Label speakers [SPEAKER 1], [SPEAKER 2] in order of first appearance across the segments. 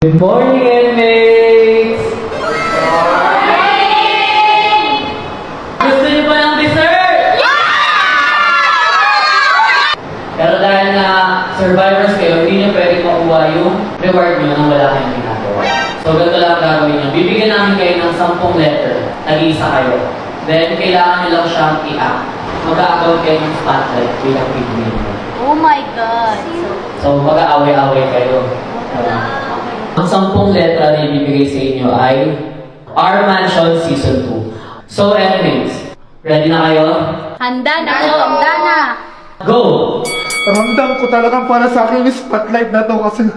[SPEAKER 1] Good morning, inmates! Gusto niyo ba ng dessert? Pero dahil na survivors kayo, hindi niyo pwede makuha yung reward niyo nang wala kayong ginagawa. So, ganito lang ang gagawin niyo. Bibigyan namin kayo ng 10 letter. Nag-iisa kayo. Then, kailangan niyo lang siyang i-act. Mag-a-account kayo ng spotlight bilang big winner.
[SPEAKER 2] Oh my God!
[SPEAKER 1] So, mag-aaway-aaway kayo. Ang 10 letra na ibibigay sa inyo ay Our Mansion Season 2. So, inmates, ready na kayo?
[SPEAKER 2] Handa na ako! Handa na!
[SPEAKER 1] Go!
[SPEAKER 3] Ramdam ko talagang para sa akin yung spotlight na to kasi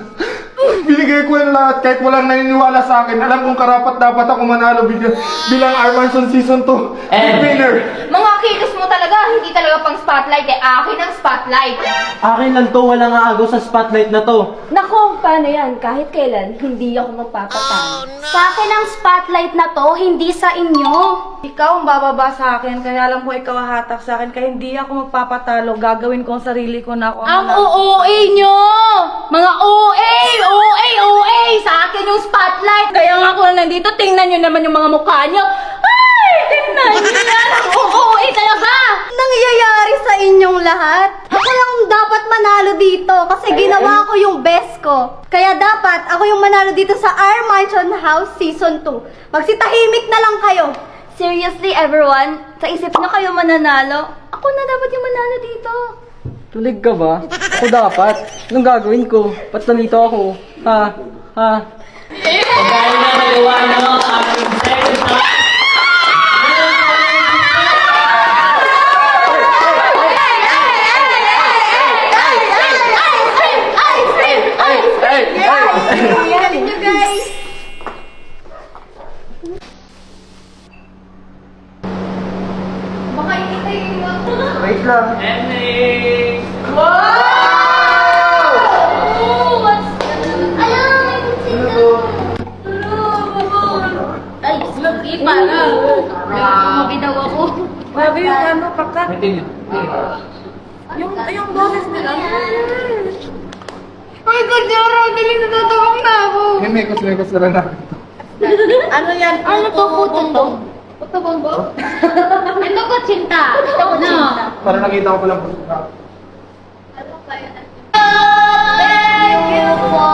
[SPEAKER 3] binigay ko yung lahat kahit walang naniniwala sa akin. Alam kong karapat dapat ako manalo bilang Our Mansion Season 2 winner.
[SPEAKER 2] Mga kilos mo talaga, hindi talaga pang spotlight eh. Akin ang spotlight.
[SPEAKER 4] Akin lang to, walang aagaw sa spotlight na to.
[SPEAKER 5] Nako, paano yan? Kahit kailan, hindi ako magpapatalo.
[SPEAKER 2] Sa akin ang spotlight na to, hindi sa inyo.
[SPEAKER 6] Ikaw ang bababa sa akin, kaya alam ko ikaw hahatak sa akin, kaya hindi ako magpapatalo. Gagawin ko ang sarili ko na ako
[SPEAKER 2] Ang
[SPEAKER 6] manalo.
[SPEAKER 2] OA nyo! Mga OA! Sa akin yung spotlight! Kaya nga ako nandito, tingnan nyo naman yung mga mukha nyo. Ay! Tingnan nyo yan! Ang OA talaga!
[SPEAKER 5] Nangyayari sa inyong lahat? Ako lang dapat manalo dito kasi ginawa ko yung best ko. Kaya dapat ako yung manalo dito sa Our Mansion House Season 2. Magsitahimik na lang kayo. Seriously, everyone? Sa isip nyo kayo mananalo? Ako na dapat yung manalo dito.
[SPEAKER 4] Tulig ka ba? Ako dapat. Anong gagawin ko? Ba't nandito ako? Ha?
[SPEAKER 1] Dahil na nagawa nyo ang aking second time.
[SPEAKER 5] Yan nyo, guys. Baka ikita yung
[SPEAKER 3] Wait lang.
[SPEAKER 1] Inmates!
[SPEAKER 2] Ay, hindi pala. Mabidaw ako.
[SPEAKER 6] Grabe yung ano, pakak.
[SPEAKER 2] Yung
[SPEAKER 6] Yung boses nila.
[SPEAKER 2] Ay, Kajara, galing natutulog na ako.
[SPEAKER 3] May mekos na lang natin.
[SPEAKER 6] Ano yan?
[SPEAKER 2] Ano to, puto to? Puto bombo? Ito ko cinta. Ito ko cinta.
[SPEAKER 3] Para nakita ko palang
[SPEAKER 2] Thank you po.